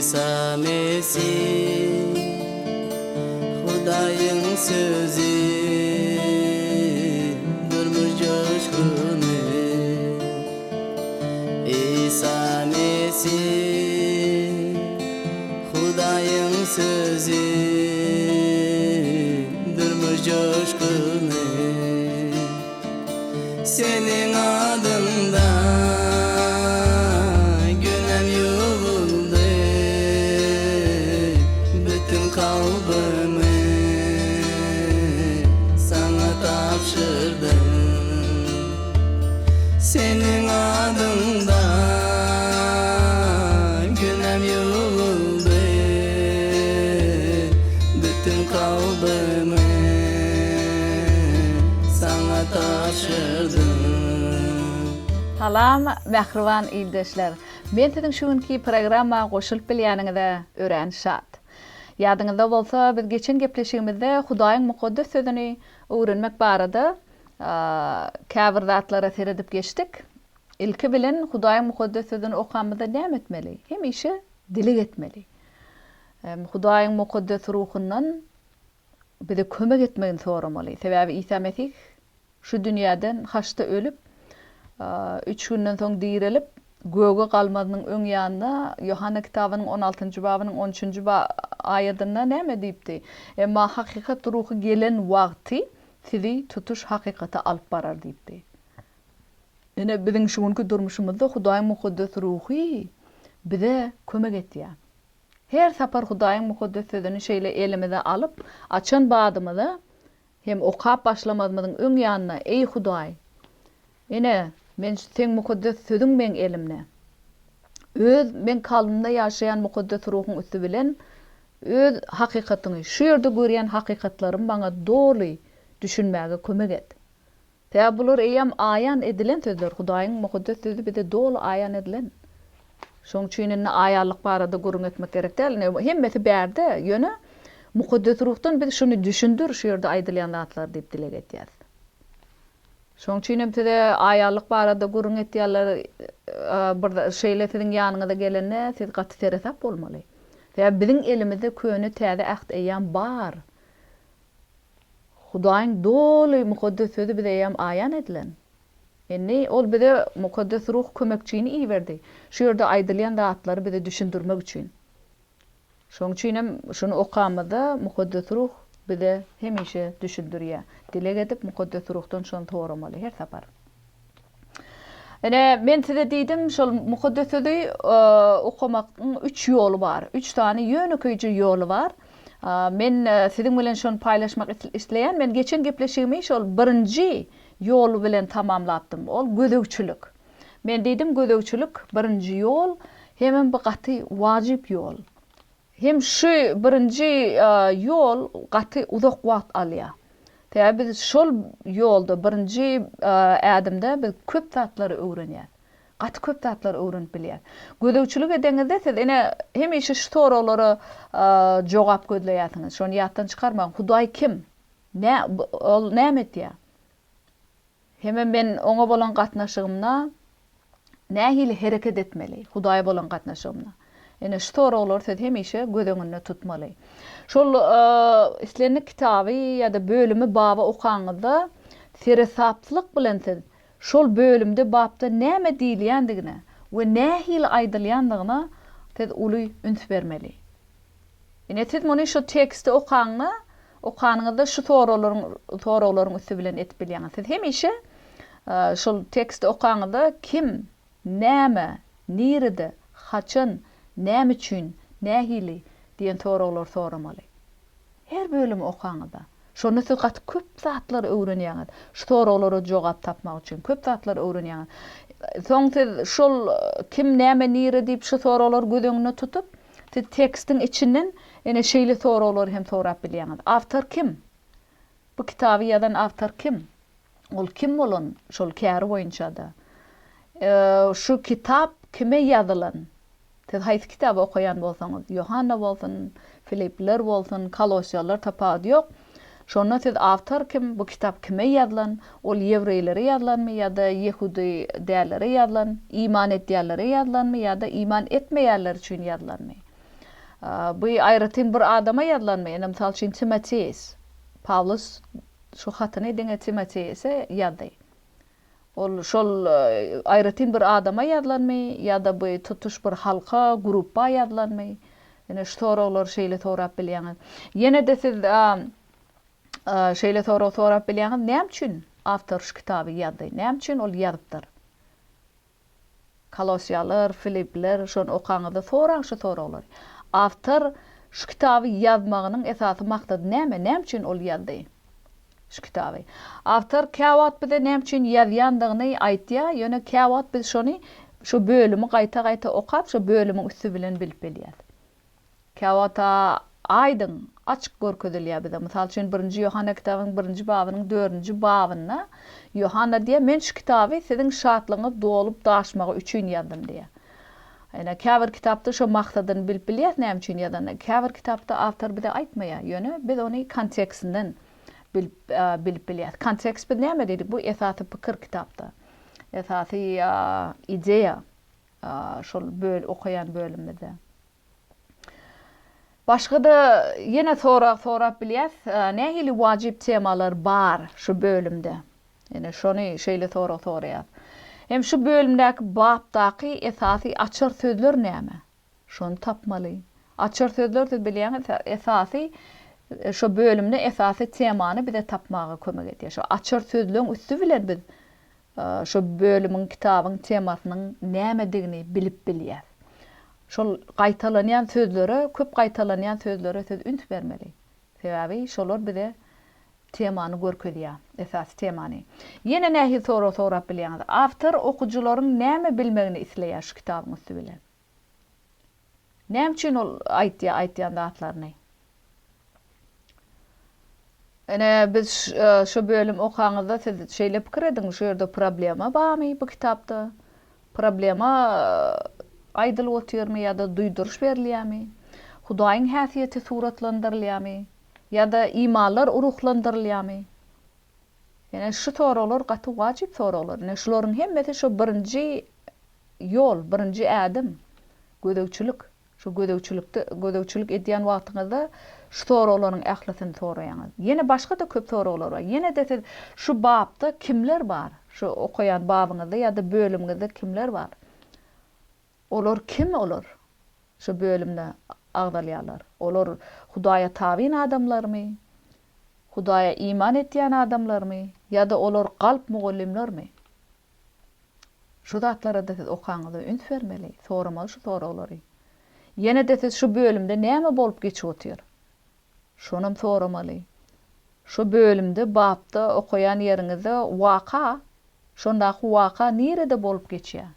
İsa Mesih Hudayın sözü durmuş coşkunu İsa Mesih Hudayın sözü durmuş coşkunu senin adında günem yuvuldu bütün kalbimi sana tapşırdım senin adında günem yuvuldu bütün kalbimi sana tapşırdım. Salam, mehriban ildeşler. Men sizin şuunki programma goşulyp bilýäningizde öğrenşat. Ýadyňyzda bolsa biz geçen gepleşigimizde Hudaýyň mukaddes sözüni öwrenmek barada käbir zatlara seredip geçdik. İlki bilen Hudaýyň mukaddes sözüni okamyzda näme etmeli? Hemişe dilik etmeli. Hudaýyň mukaddes ruhundan bize kömek etmegini soramaly. Sebäbi İsa Mesih şu dünýäden haçta ölüp 3 günden soň dirilip göge galmadynyň öň ýanyna Yohanna kitabynyň 16-njy babynyň 13-njy aýatynda näme diýipdi? Emma hakykat ruhu gelen wagty sizi tutuş hakykata alyp barar diýipdi. Ene biziň şuňky durmuşymyzda Hudaýyň mukaddes ruhy bize kömek etýär. Her sapar Hudaýyň mukaddes sözüni şeýle elimize alyp açan badymyza hem okap başlamadymyzyň öň ýanyna ey Hudaý ene men sen mukaddes sözüň men elimne. Öz men kalbymda ýaşaýan mukaddes ruhuň üstü bilen öz hakykatyny, şu ýerde görýän hakykatlarym baňa dogry düşünmäge kömek et. Täze bular eýem aýan edilen sözler. Hudaýyň mukaddes sözü bize dogry aýan edilen. Şoň üçin aýanlyk barada gurun etmek gerek däl. Hemmeti bärde ýöne mukaddes ruhdan biz şunu düşündür şu ýerde aýdylýan zatlar diýip dilek etýär. Şoň üçin bize aýanlyk barada gurun etýärler bir şeýletiň ýanyňyza gelende siz gaty seresap bolmaly. Ýa biziň elimizde köni täze äht eýän bar. Hudaýyň doly mukaddes sözü bize eýem aýan edilen. Eni ol bize mukaddes ruh kömekçiini iyi verdi. Şu ýerde aýdylýan zatlary bize düşündirmek üçin. Şoň üçin şunu okamyda mukaddes ruh bize hemişe düşündirýär. Dilek edip mukaddes ruhdan şonu toramaly her sapar. Ene men size diýdim şol mukaddes sözü okamakdyň 3 ýolu bar. 3 tane ýönüköýji ýolu bar. Men siziň bilen şonu paýlaşmak isleýän, men geçen gepleşigimi şol birinji ýol bilen tamamlapdym. Ol gözegçilik. Men diýdim gözegçilik birinji ýol, hemem bir gaty wajyp ýol. Hem şu birinji ýol gaty uzak wagt alýar. Täze biz şol ýolda birinji adymda biz köp zatlary öwrenýär. Gaty köp zatlary öwrenip bilýär. Gözegçilik edeňizde siz ene hemişe şu soralara jogap gözleýärsiňiz. Şonu ýatdan çykarmaň. Hudaý kim? Ol näme etýär? Hemen ben ona bolan gatnaşygymda nähili hereket etmeli. Hudaýa bolan gatnaşygymda. Ene şu soralar siz hemişe gözeňizde tutmaly. Şol islenlik kitaby ýa-da bölümi baba okaňyzda seresaplyk bilen siz şol bölümde babda näme diýilýändigine we nähili aýdylýandygyna siz uly üns bermeli. Ene siz muny şu teksti okanyňyzda şu soralaryň üstü bilen etip bilýäňiz. Siz hemişe şol teksti okanyňyzda kim, näme, niride, haçan, näme üçin, nähili diýen soralar soramaly. Her bölüm okanyňyzda. Şonu siz gaty köp zatlar öwrenýäňiz. Şu soralara jogap tapmak üçin köp zatlar öwrenýäňiz. Soň siz şol kim, näme, niride diýip şu soralar gözeňizde tutup, siz tekstiň içinden ene şeýle soralar hem sorap bilýäňiz. Awtor kim? Bu kitaby ýazan awtor kim? Ol kim bolan şol käri boýunça da? Şu kitap kime ýazylan? Siz haýsy kitaby okaýan bolsaňyz, Yohanna bolsun, Filipler bolsun, Kolosiyalar tapady ýok. Şonda siz awtor kim, bu kitap kime ýazylan? Ol ýewreýlere ýazylanmy ýa-da Yehudi dällere ýazylan, iman etýärlere ýazylanmy ýa-da iman etmeýärler üçin ýazylanmy? Bu ayrıtın bir adama yadlanmayın. Misal için Timoteus. Pavlus şu hatıny diňe Timoteus'e ýazdy. Ol şol ayrıtın bir adama ýazlanmy ýa-da bu tutuş bir halka, gruppa ýazlanmy. Ene şu soralar şeýle sorap bilýän. Ýene de siz şeýle sorap bilýän. Näme üçin awtor şu kitaby ýazdy? Näme üçin ol ýazypdyr? Kolosiyalar, Filipler şonu okaňyzda soraň şu soralar. Awtor şu kitaby ýazmagynyň esasy maksady näme? Näme üçin ol ýazdy? Şu kitaby. Awtor käwat bize näme üçin ýazýandygyny aýtýar, ýöne käwat biz şonu şu bölümi gaýta-gaýta okap, şu bölümiň üstü bilen bilip bilýär. Käwata aýdyň açyk görkezilýär bize. Mysal üçin 1-nji Ýohanna kitabynyň 1-nji babynyň 4-nji babyna Ýohanna diýär, men şu kitaby siziň şatlygyňyz dolup daşmagy üçin ýazdym diýär. Ene käbir kitapda şu maksadyny bilip bilýär, näme üçin ýazandy. Käbir kitapda awtor bize aýtmaýar, ýöne biz ony kontekstinden bilip bilýär. Kontekst biz näme diýdik? Bu esasy pikir kitapda. Esasy ideýa şol okayan bölümde. Başga da ýene sorap bilýär, nähili wajib temalar bar şu bölümde. Ene şonu şeýle soraýar. Hem şu bölümdäki babdaky esasy açyr sözler näme? Şonu tapmaly. Açyr sözler diýip bilýän esasy şu bölümde esasy temany bize tapmagy kömek etýär. Şu açyr sözleriň üstü bilen biz şu bölümüň kitabyň temasynyň nämedigini bilip bilýär. Şol gaýtalanýan sözlere, köp gaýtalanýan sözlere söz ünt bermeli. Sebäbi şolar bize temany görkezýär, esas temany. Ýene nähili sorap bilýär. Awtor okuwçylaryň näme bilmegini isleýär şu kitabyň üstü bilen. Näme üçin ol aýtýan zatlaryny? Ene biz şu bölüm okaňyzda siz şeýle pikir ediň, şu ýerde problema barmy bu kitapda? Problema aýdylyp oturýarmy ýa-da duýduruş berilýärmi? Hudaýyň häsiýeti suratlandyrylýarmy? ýa-da imanlar uruklandyrylýarmy? Ene şu soralar gaty wajib soralar. Ene şolaryň hemmesi şu birinji ýol, birinji ädim. Gödökçülük. Şu gödökçülük edýän wagtyňyzda şu soralaryň ählisin soraýaňyz. Ýene başga da köp soralar bar. Ýene de şu babda kimler bar? Şu okayan babyňyzda ýa-da bölümňizde kimler bar? Olar kim olar? Şu bölümde agdalýarlar. Olar Hudaýa tabyn adamlarmy? Hudaýa iman etýän adamlarmy? ýa-da olar galp mugallimlermi? Şu zatlara da siz okaňyzda üns bermeli, soramaly şu soralary. Ýene de siz şu bölümde näme bolup geçip otyr? Şonum soramaly. Şu bölümde babda okayan ýeriňizde waka, şondaky waka nerede bolup geçýär?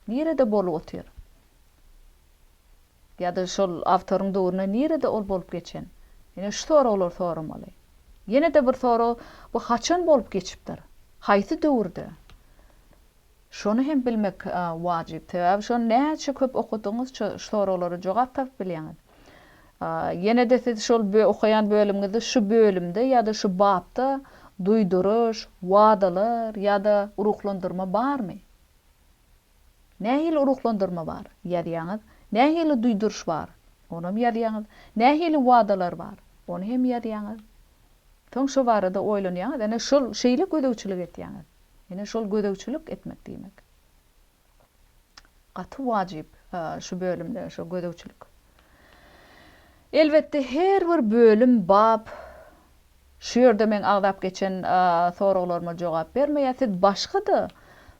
Nerede bolup otyr? ýa-da şol awtoryň döwrüne nerede ol bolup geçen? Ýene şu soralar soramaly. Ýene de bir soraw, bu haçan bolup geçipdir? Haýsy döwürde? Şonu hem bilmek wajib. Sebäbi şonu näçe köp okudyňyz şu soralara jogap tapyp bilýäňiz. Ýene de siz şol okayan bölümde şu bölümde ýa-da şu babda duýduruş, wadalar ýa-da uruklandyrma barmy? Nähili uruklandyrma bar? Ýadyňyz. Nähili duýduruş bar? Onum ýadyňyz. Nähili wadalar bar? Onu hem ýadyňyz. Toň şu barada oýlanýaňyz, ene şol şeýle gödökçülük etýäňiz. Ene şol gödökçülük etmek diýmek. Gaty wajib şu bölümde şu gödökçülük. Elbetde her bir bölüm bab şu ýerde men agdap geçen soraglaryma jogap bermeýär. Siz başga da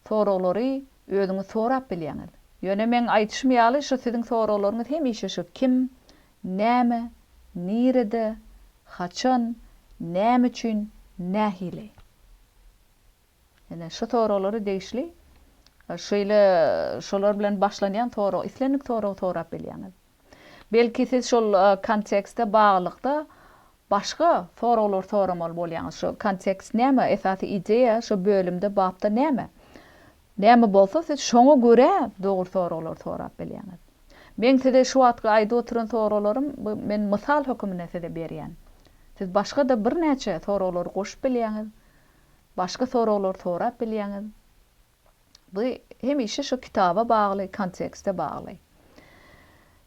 soragları özüňiz sorap bilýäňiz. Ýöne men aýtışmaýaly şu siziň soraglaryňyz hemişe şu kim, näme, nerede, haçan, näme üçin, nähili. Ene şu soragları degişli. Şeýle şolar bilen başlanýan sorag, islenip sorap bilýäňiz. Belki siz şol kontekste baglykda başga soraglar soramaly bolýaňyz. Şu kontekst näme? Esasy ideýa şu bölümde babda näme? Näme bolsa siz şoňa görä dogry soraglar sorap bilýäňiz. Men size şu wagtga aýda oturan soraglarym men mysal hökümine size berýän. Siz başga da bir näçe soraglar goşup bilýäňiz. Başga soraglar sorap bilýäňiz. Bu hemişe şu kitaba bagly, kontekste bagly.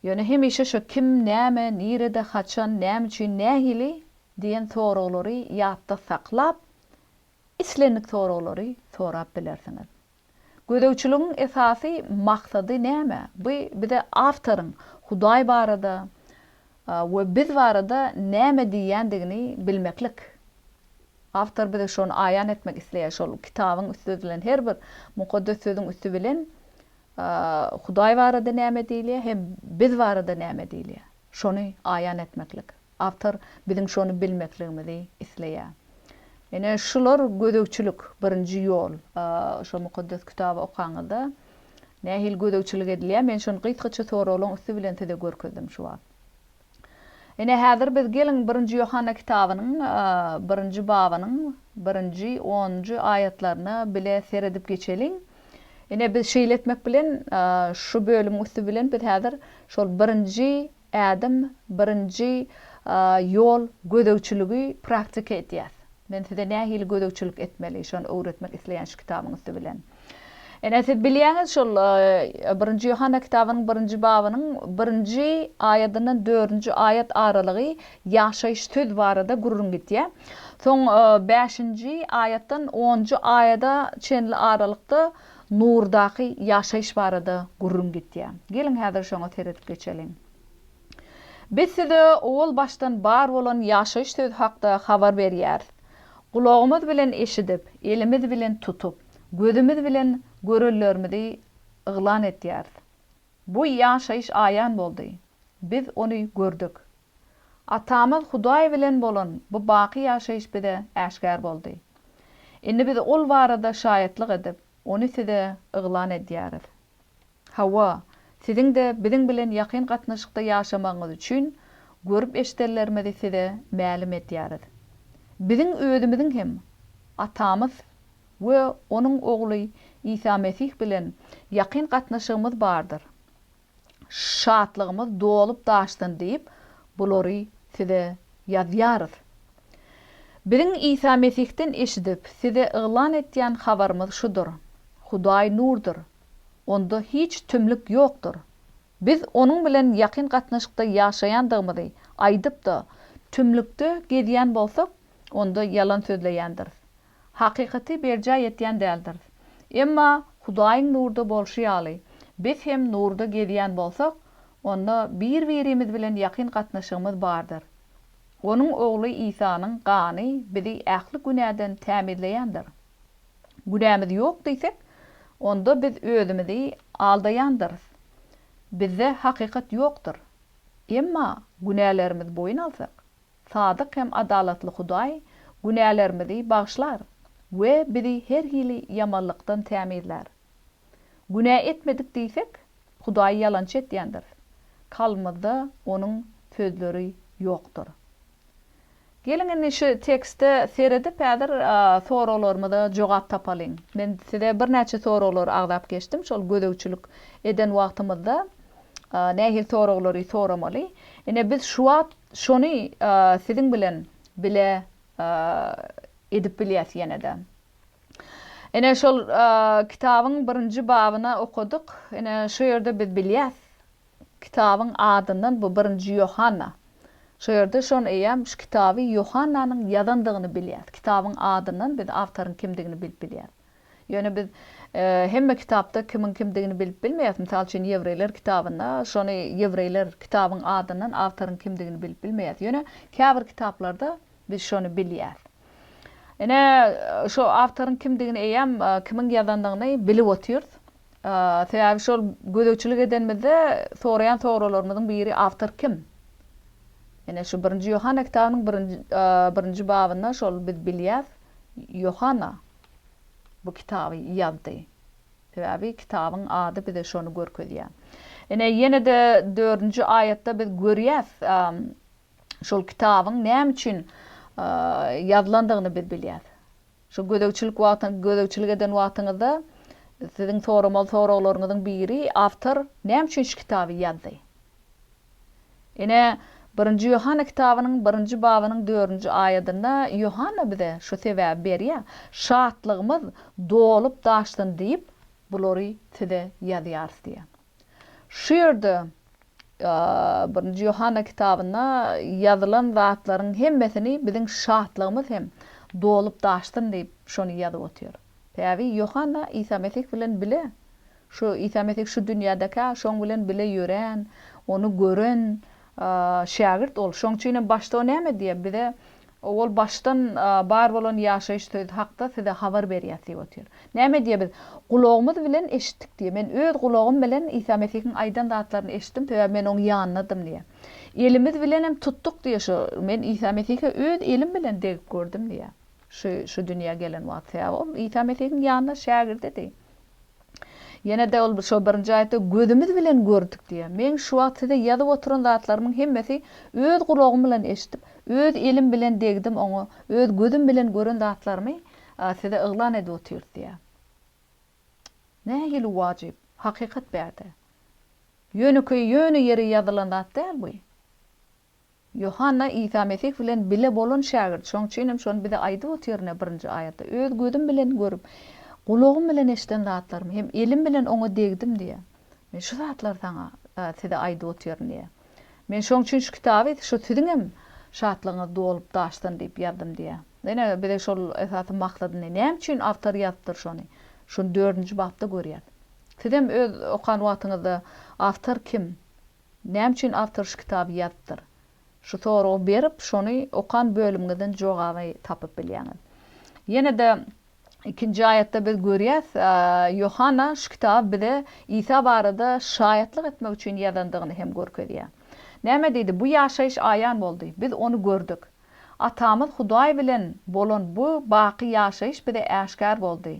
Ýöne hemişe şu kim näme, nirede, haçan, näme üçin, nähili diýen soraglary ýatda saklap, islendik soraglary sorap bilersiňiz. Gödöwçiligiň esasy maksady näme? Bu bize awtoryň Hudaý barada we biz barada näme diýendigini bilmeklik. Awtor bize şonu aýan etmek isleýär, şol kitabyň üstü bilen her bir mukaddes sözdüň üstü bilen Hudaý barada näme diýilýär, hem biz barada näme diýilýär. Şonu aýan etmeklik. Awtor biziň şonu bilmekligimizi isleýär. Ene şular gödöwçilik birinji ýol. Şo mukaddes kitaby okaňyzda nähil gödöwçilik edilýär? Men şonu gysgaça soralaryň üstü bilen tede görkezdim şu wagt. Ene häzir biz gelin 1-nji Ýohanna kitabynyň 1-nji babynyň 1-nji 10-njy ayatlaryna bile seredip geçeliň. Ene biz şeýletmek bilen şu bölüm üstü bilen biz häzir şol 1-nji ädim, 1-nji ýol gödöwçiligi praktik edýär. Men size nähil gödöwçilik etmeli, şonu öwretmek isleýän şu kitabyň üstü bilen. Ene siz bilýäňiz şol 1-nji Ýohanna kitabynyň 1-nji babynyň 1-nji aýatynyň 4-nji aýat aralygy ýaşaýyş töz barada gurrun gitýär. Soň 5-nji aýatdan 10-nji aýada çenli aralykda nurdaky ýaşaýyş barada gurrun gitýär. Gelin häzir şoňa teretip geçeliň. Biz size ol baştan bar bolan ýaşaýyş töz hakda habar berýär. Kulağımız bilen eşidip, elimiz bilen tutup, gözümüz bilen görüllerimizi ıglan etýär. Bu ýaşaýyş aýan boldy. Biz onu gördük. Atamız Hudaý bilen bolan bu baky ýaşaýyş bize äşkär boldy. Indi biz ol barada şaýatlyk edip, onu size ıglan edýäris. Hawa, siziň de biziň bilen ýakyn gatnaşykda ýaşamagyňyz üçin görüp eşitellerimizi size ma'lum etýäris. Biziň özümiziň hem atamız we onuň ogly İsa Mesih bilen ýakyn gatnaşygymyz bardyr. Şatlygymyz dolup daşdyn diýip bulary size ýazýarys. Biziň İsa Mesihden eşidip size ıglan etýän habarymyz şudur. Hudaý nurdur. Onda hiç tümlük ýokdur. Biz onuň bilen ýakyn gatnaşykda ýaşaýandygymyzy aýdyp da tümlükde gezýän bolsak, onda yalan sözleýändir. Hakykaty berjä etýän däldir. Emma Hudaýyň nurda bolşy ýaly. Biz hem nurda gezýän bolsak, onda bir-birimiz bilen ýakyn gatnaşygymyz bardyr. Onuň ogly İsa'nyň gany bizi ähli günäden tämirleýändir. Günämiz ýok diýsek, onda biz özümizi aldaýandyrys. Bizde hakykat ýokdur. Emma günälerimiz boyun alsak, sadyk hem adalatly Hudaý günälerimizi bagşlar we bizi her hili ýamanlykdan tämirler. Günä etmedik diýsek, Hudaý ýalançy etýändir. Kalmyda onuň sözleri ýokdur. Gelin şu tekste seredip häzir soralarymyza jogap tapalyň. Men size bir näçe soralar agdap geçdim. Şol gödöwçilik eden wagtymyzda nähil soraglary soramaly. Ene biz şonu siziň bilen bile edip bilýäs ýene-de. Ene şol kitabyň 1-nji babyna okuduk. Ene şu ýerde biz bilýäs kitabyň adyndan bu 1-nji Ýohanna. Şu ýerde şonu eýem şu kitaby Ýohannanyň ýazandygyny bilýäs. Kitabyň adyndan biz awtoryň kimdigini bilip bilýäs. Ýöne biz hemme kitapda kimin kimdigini bilip bilmeýäs. Misal üçin Ýewreýler kitabynda şonu Ýewreýler kitabyň adyndan awtoryň kimdigini bilip bilmeýäs. Ýöne käbir kitaplarda biz şonu bilýäs. Ene şu awtoryň kimdigini eýem kimin ýazandygyny bilip otyrys. Sebäbi şol gödöwçilik edenmizde soraýan soralarymyzyň biri awtor kim? Ene şu 1-nji Ýohanna kitabynyň 1-nji babynda şol biz bilýäs Ýohanna bu kitaby ýazdy. Sebäbi kitabyň ady bize şonu görkezýär. Ene ýene-de 4-nji aýatda biz görýäs şol kitabyň näme üçin ýazlandygyny biz bilýäs. Şu gödöwçilik eden wagtyňyzda siziň soraglaryňyzyň biri awtor näme üçin şu kitaby ýazdy. Ene 1-nji Ýohanna kitabynyň 1-nji babynyň 4-nji aýatynda Ýohanna bize şu sebäp berýär. Şatlygymyz dolup daşdyn diýip bulary size ýazýar diýär. Şu ýerde birinci Yohanna kitabına yazılan zatların hemmesini bizim şahatlığımız hem dolup daştın deyip şonu yazıp otuyor. Tabi Yohanna İsa Mesih bilen bile şu İsa Mesih şu dünyadaki şon bilen bile yören, onu gören şagirt ol. Şoň üçin başta o näme diye bize ol baştan bar bolan ýaşaýyş söz hakda size habar berýär diýip otur. Näme diye biz kulağımız bilen eşitdik diye. Men öz kulağım bilen İsa Mesih'in aýdan zatlaryny eşitdim, töwe men oňy ýanynadım diye. Elimiz bilen hem tuttuk diye şu men İsa Mesih'e öz elim bilen degip gördüm diye. Şu dünýä gelen wagt o İsa Mesih'in ýanyna şagird edi. Yine de ol şu birinci ayette gözümüz bilen gördük diye. Men şu wagtda ýazyp oturan zatlarymyň hemmesi öz kulağım bilen eşitip, öz elim bilen degdim oňa, öz gözüm bilen gören zatlarymy size yglan edip otur diye. Nähili wajyp, hakykat bärde. Ýöne ýeri ýazylan zat däl bu. Yohanna İsa Mesih bilen bile bolan şagird. Şoň üçin hem şonu bize aýdyp oturýar birinji aýatda. Öz gözüm bilen görüp, kulağım bilen eşiten zatlarym hem elim bilen oňa degdim diye. Men şu zatlar saňa size aýdyp oturýar diye. Men şoň üçin şu kitaby şu siziň hem şatlygyňyz dolup daşdyn diýip ýazdym diye. Ene bize şol esasy maksadyny näme üçin awtor ýazdyr şonu? Şonu 4-nji babda görýär. Sizem öz okan wagtyňyzda awtor kim? Näme üçin awtor şu kitaby ýazdyr? Şu soragy berip şonu okan bölümden jogaby tapyp bilýäňiz. Yine de ikinci ayette biz görýäs, Yohanna şu kitap bize İsa barada şaýatlyk etmek üçin ýazandygyny hem görkezýär. Näme diýdi? Bu ýaşaýyş aýan boldy. Biz onu gördük. Atamyz Hudaý bilen bolan bu baky ýaşaýyş bize äşkar boldy.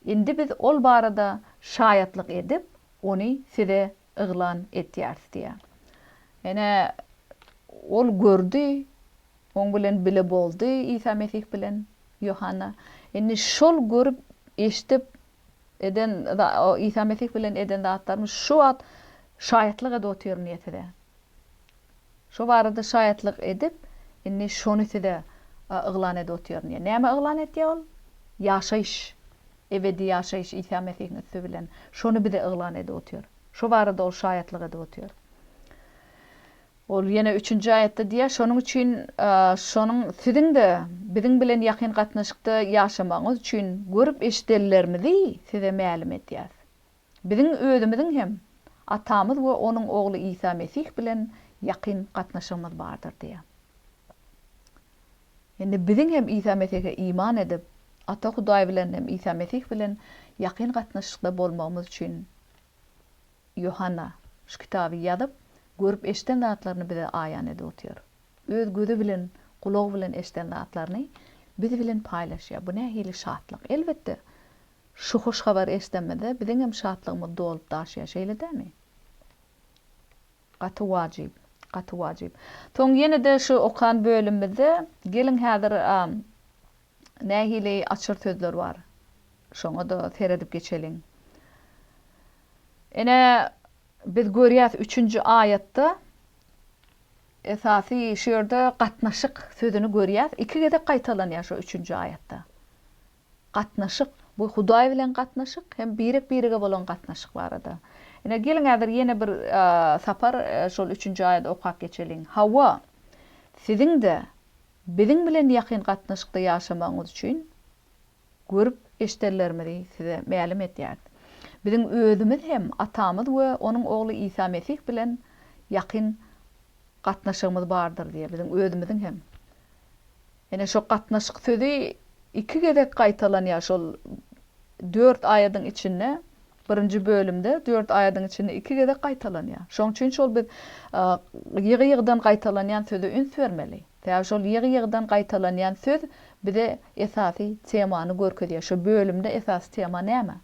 Indi biz ol barada şaýatlyk edip, onu size yglan etýäris diýär. Ene ol gördü, oň bilen bile boldy İsa Mesih bilen Yohanna. Indi şol görüp eşitip eden İsa Mesih bilen eden zatlarymyz şu wagt şaýatlyk edip otur niýetinde. Şu barada şaýatlyk edip, indi şonu size yglan edip otur niýet. Näme yglan etýär ol? Ýaşaýyş, ebedi ýaşaýyş İsa Mesih'in üstü bilen şonu bize yglan edip otur. Şu barada ol şaýatlyk edip otur. Ol yine 3-nji ayetde diýär, şonuň üçin şonuň siziň de biziň bilen ýakyn gatnaşykda ýaşamaňyz üçin görüp eşitellerimizi size mälim etýär. Biziň özümiziň hem atamyz we onuň ogly İsa Mesih bilen ýakyn gatnaşygymyz bardyr diýär. Endi biziň hem İsa Mesih'e iman edip, ata Hudaý bilen hem İsa Mesih bilen ýakyn gatnaşykda bolmagymyz üçin Yohanna şu kitaby ýazyp görüp eşiten zatlaryny bize aýan edip otur. Öz gözü bilen, kulagy bilen eşiten zatlaryny bizi bilen paýlaşýar. Bu nähili şatlyk. Elbetde şu hoş habar eşitemede biziň hem şatlygymyz dolup daşýar şeýle dämi? Gaty wajyp, gaty wajyp. Toň ýene de şu okan bölümde gelin häzir nähili açyr sözler bar. Şoňa da seredip geçelim. Ene biz görýäs 3-nji ayatda esasy şeýerde gatnaşyk sözüni görýäs. Iki gede gaýtalanýar şu 3-nji ayatda. Gatnaşyk, bu Hudaý bilen gatnaşyk hem birige bolan gatnaşyk barada. Ene gelin häzir ýene bir sapar şol 3-nji aýatda okap geçelim. Hawa, siziň de biziň bilen ýakyn gatnaşykda ýaşamaňyz üçin görüp eşitellerimizi size mälim etýär. Biziň özümiz hem atamyz we onuň ogly İsa Mesih bilen ýakyn gatnaşygymyz bardyr diýär. Biziň özümiziň hem. Ene şu gatnaşyk sözi iki gezek gaýtalanýar şol 4 aýatyň içinde, birinji bölümde 4 aýatyň içinde iki gezek gaýtalanýar. Şoň üçin şol biz ýygy-ýygydan gaýtalanýan sözü üns bermeli. Täze şol ýygy-ýygydan gaýtalanýan söz bize esasy temany görkezýär. Şu bölümde esas tema näme?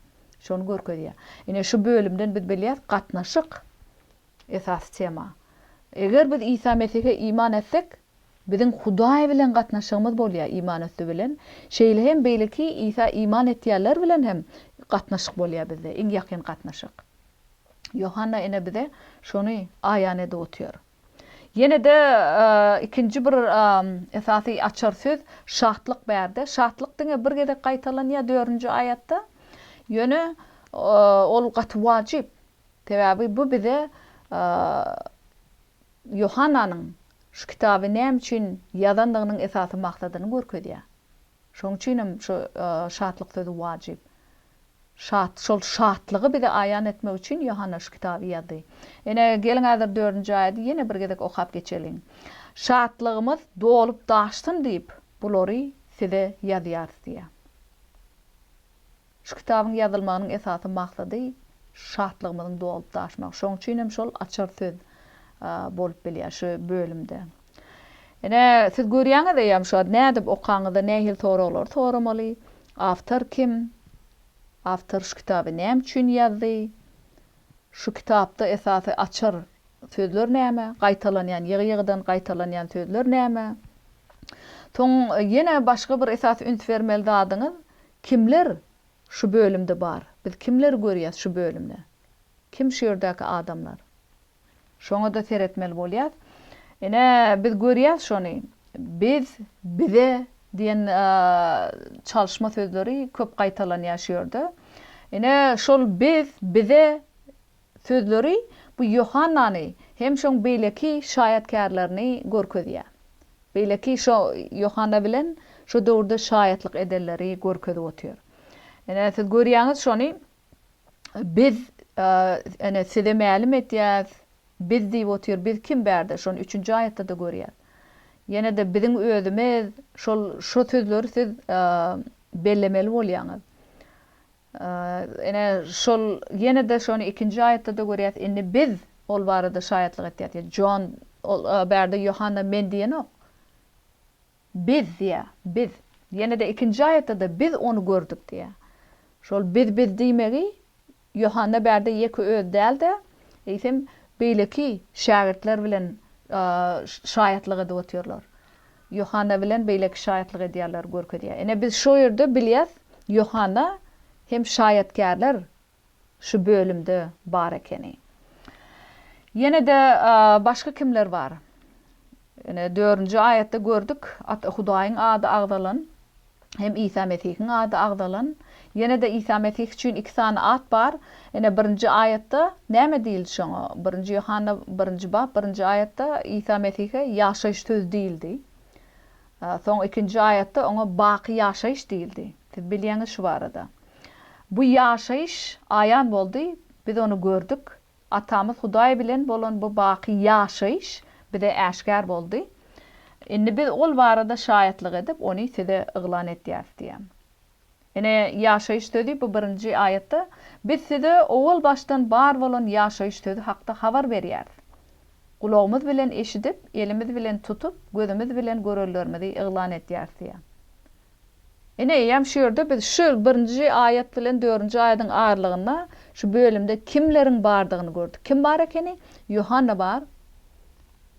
Şonu görkezýär. Ine şu bölümden biz bilýär gatnaşyk esas tema. Eger biz İsa Mesih'e iman etsek, biziň Hudaý bilen gatnaşygymyz bolýar iman etdi bilen. Şeýle hem beýleki İsa iman etýärler bilen hem gatnaşyk bolýar bizde, iň ýakyn gatnaşyk. Yohanna ene bize şonu aýan edip otur. Yine de ikinci bir esasy açar söz şahtlyk bärde. Şahtlyk diňe bir gezek gaýtalanýar 4-nji aýatda. Ýöne ol gaty wajyp. Täbi bu bize Yohanna'nın şu kitabı näme üçin ýazandygynyň esasy maksadyny görkezýär. Şoň üçin şu şatlyk sözü wajyp. Şol şatlygy bize aýan etmek üçin Yohanna şu kitabı ýazdy. Ene gelin häzir 4-nji aýaty ýene bir gezek okap geçelim. Şatlygymyz dolup daşsyn diýip bulary size ýazýar diýär. Şu kitabyň ýazylmagynyň esasy maksady şatlygymyzyň dolup daşmak. Şoň üçin şol açar söz bolup bilýär şu bölümde. Ene siz görýäňiz ýa şu nädip okaňyzda nähil soralar soramaly. Awtor kim? Awtor şu kitabı näme üçin ýazdy? Şu kitapda esasy açar sözler näme? Gaýtalanýan, ýygy-ýygydan gaýtalanýan sözler näme? Toň ýene başga bir esasy üns bermeli dadyňyz kimler şu bölümde bar? Biz kimler görýäs şu bölümde? Kim şu ýerdäki adamlar? Şoňa da seretmeli bolýar. Ene biz görýäs şonu. Bize diýen çalışma sözleri köp gaýtalanýar şu ýerde. Ene şol bize sözleri bu Yohannany hem şoň beýleki şaýatkarlaryny görkezýär. Beýleki şo Yohanna bilen şu döwürde şaýatlyk edenleri görkezip otur. Ene siz görýäňiz şonu biz ene size mälim etýär. Biz diýip otur, biz kim berdi? Şonu 3-nji aýatda da görýär. Ýene de biziň özümiz şol şu sözleri siz bellemeli bolýaňyz. Ene şol ýene de şonu 2-nji aýatda da görýär. Indi biz ol barada şaýatlyk etýär. John berdi Yohanna men diýen ok. Biz diýär, biz. Ýene de 2-nji aýatda da biz onu gördük diýär. Şol biz diýmegi Yohanna berdi ýeki öz däldi. Eýsem beýleki şagirtler bilen şaýatlyk edip oturlar. Yohanna bilen beýleki şaýatlyk edýärler görkezýär. Ene biz şu ýerde bilýäs, Yohanna hem şaýatkarlar şu bölümde bar ekeni. Ýene de başga kimler bar? Ene 4-nji aýatda gördük, Hudaýyň ady agdalan, hem İsa Mesihiň ady agdalan. Ýene de İsa Mesih üçin 2 sany at bar. Ene 1-nji aýatda näme diýildi şoňa? 1-nji Yohanna 1-nji bab 1-nji aýatda İsa Mesih'e ýaşaýyş söz diýildi. Soň 2-nji aýatda oňa baky ýaşaýyş diýildi. Siz bilýäňiz şu barada. Bu ýaşaýyş aýan boldy, biz onu gördük. Atamyz Hudaý bilen bolan bu baky ýaşaýyş bize äşkär boldy. Indi biz ol barada şaýatlyk edip onu size yglan etýäs diýem. Ene ýaşaýyş sözü bu 1-nji aýatda biz size owul baştan bar bolan ýaşaýyş sözü hakda habar berýär. Kulağımız bilen eşidip, elimiz bilen tutup, gözümüz bilen görürlerimizi yglan etýär diýär. Ene ýam şu ýerde biz şu 1-nji aýat bilen 4-nji aýatyň aralygynda şu bölümde kimleriň bardygyny gördük. Kim bar ekeni? Yohanna bar.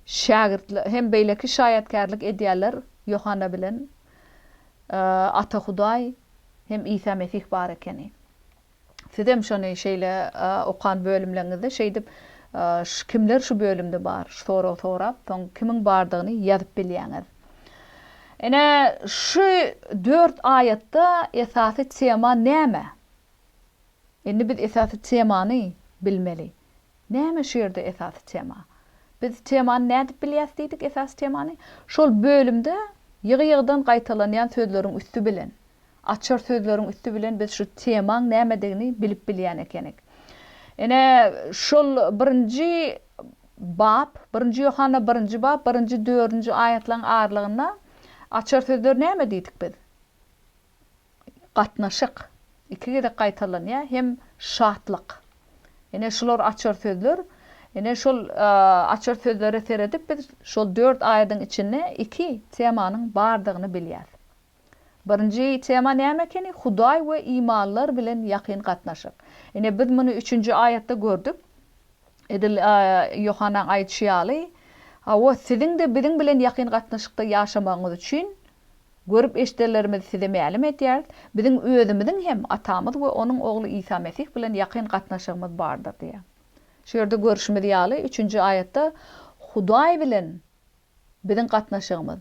Şagirtler hem beýleki şaýatkarlyk edýärler Yohanna bilen Ata Hudaý hem İsa Mesih bar ekeni. Sizem şonu şeýle okan bölümleriňizde şeýdip kimler şu bölümde bar? Sorap, soň kimiň bardygyny ýazyp bilýäňiz. Ene şu 4 aýatda esasy tema näme? Endi biz esasy temany bilmeli. Näme şu ýerde esasy tema? Biz temany näde bilýäs diýdik esasy temany? Şol bölümde ýygy-ýygydan gaýtalanýan sözleriň üstü bilen, açar sözleriň üstü bilen biz şu temaň nämedigini bilip bilýän ekenik. Ene şol 1-nji bab, 1-nji Yohanna 1-nji bab, 1-nji 4-nji aýatlaryň aralygynda açar sözler näme diýdik biz? Gatnaşyk. Iki gede gaýtalanýar hem şatlyk. Ene şolar açar sözler. Ene şol açar sözlere seredip biz şol 4 aýatyň içinde 2 temanyň bardygyny bilýär. 1-nji tema näme ekeni? Hudaý we imanlar bilen ýakyn gatnaşyk. Ene biz muny 3-nji aýatda gördük. Edil Yohanna aýtýaly, "Awa siziň de biziň bilen ýakyn gatnaşykda ýaşamagyňyz üçin görüp eşitlerlerimiz size mälim etýär. Biziň özümiziň hem atamyz we onuň ogly İsa Mesih bilen ýakyn gatnaşygymyz bardyr" diýär. Şu ýerde görüşmedi ýaly 3-nji aýatda Hudaý bilen biziň gatnaşygymyz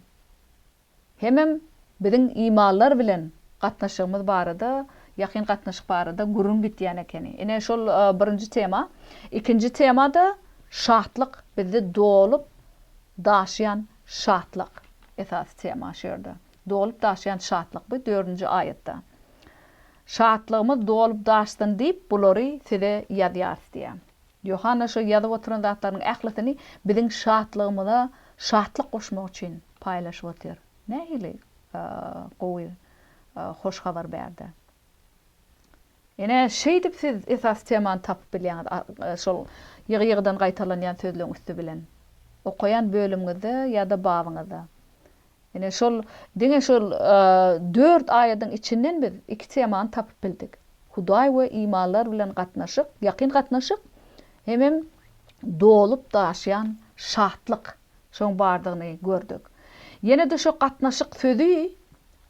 hem biziň imanlar bilen gatnaşygymyz barada, ýakyn gatnaşyk barada gurun gitýän ekeni. Ene şol 1-nji tema. 2-nji temada şatlyk bizi dolup daşıyan şatlık esas tema şurada. Dolup daşıyan şatlık bu 4-nji ayetde. Şatlığımız dolup daştın deyip bulary size ýazýar diýär. Yohanna şu ýazyp oturan zatlaryň ähletini biziň şatlığymyza şatlyk goşmak üçin paýlaşyp otyr. Nähili gowy hoş habar berdi. Ene şeýdip siz esas temany tapyp bilýäňiz şol ýygy-ýygydan gaýtalanýan sözleriň üstü bilen okuyan bölümňizde ýa-da babyňyzda. Ene şol diňe şol 4 aýatyň içinden biz 2 temany tapyp bildik. Hudaý we imanlar bilen gatnaşyk, ýakyn gatnaşyk, hemem dolup daşıyan şatlyk şoň bardygyny gördük. Ýene de şu gatnaşyk sözü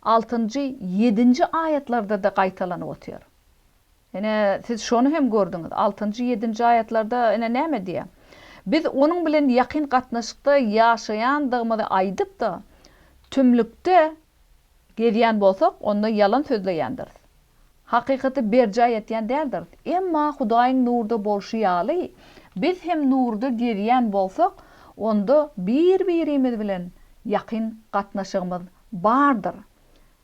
6-njy, 7-nji aýatlarda da gaýtalanyp otýar. Ene siz şonu hem gördüňiz. 6-njy, 7-nji aýatlarda ene näme diýär? Biz onuň bilen ýakyn gatnaşykda ýaşaýandygymyzy aýdyp da tümlükde gelýän bolsak, onda yalan sözleýändir. Hakykaty berjay etýän däldir. Emma Hudaýyň nurda bolşy ýaly, biz hem nurda gelýän bolsak, onda bir-birimiz bilen ýakyn gatnaşygymyz bardyr.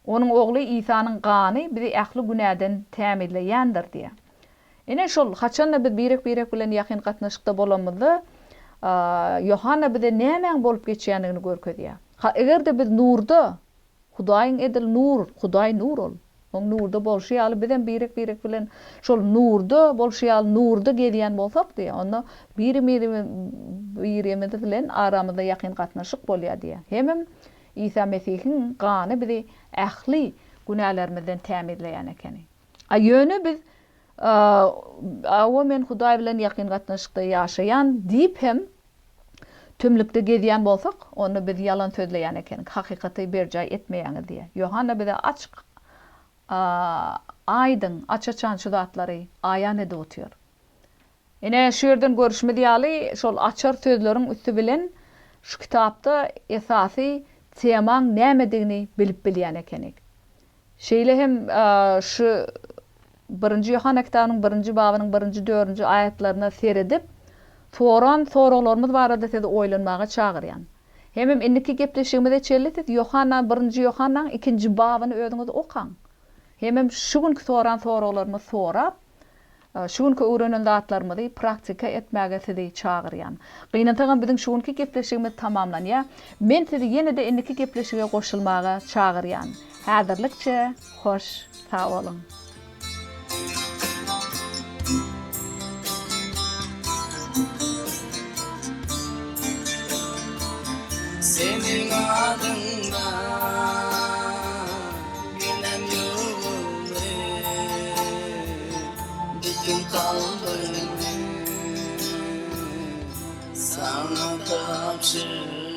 Onun ogly İsa'nın gany bizi ähli günäden tämirleýändir diýär. Ene şol haçanda biz birek bilen ýakyn gatnaşykda bolamyzda Yohanna bize näme bolup geçýändigini görkezýär. Egerde biz nurda, Hudaýyň edil nur, Hudaý nur ol. Oň nurda bolşy ýaly bizden birek bilen şol nurda bolşy ýaly nurda gelýän bolsak diýär. Onda birimiz bilen aramyzda ýakyn gatnaşyk bolýar diýär. Hemem İsa Mesihiň gany bizi ähli günälerimizden tämirleýän eken. Ýöne biz men Hudaý bilen ýakyn gatnaşykda ýaşaýan diýip hem tümlükde gelýän bolsak, onu biz yalan sözleýän eken. Hakykaty berjay etmeýäňiz diýär. Yohanna bize açyk aýdyn, açaçan şu zatlary aýan edip otýar. Ene şu ýerden görüşmedi ýaly şol açar sözleriň üstü bilen şu kitapda esasy temaň nämedigini bilip bilýän ekenik. Şeýle hem şu 1-nji Yohanna kitabynyň 1-nji babynyň 1-nji 4-nji aýatlaryna seredip soralarymyz barada sizi oýlanmaga çagyrýan. Hemem indiki gepleşigimizde çellet Yohanna 1-nji Yohannaň 2-nji babyny özüňiz okaň. Hemem şu günkü soralarymyz sorap, şu günkü öwrenen zatlarymyzy praktika etmäge sizi çagyrýan. Gynantagan biziň şu günkü gepleşigimiz tamamlanýar. Men sizi ýene-de indiki gepleşige goşulmaga çagyrýan. Häzirlikçe hoş, sag bolun. Senin adında günem yolunu, bütün kalbimi sana tapşır.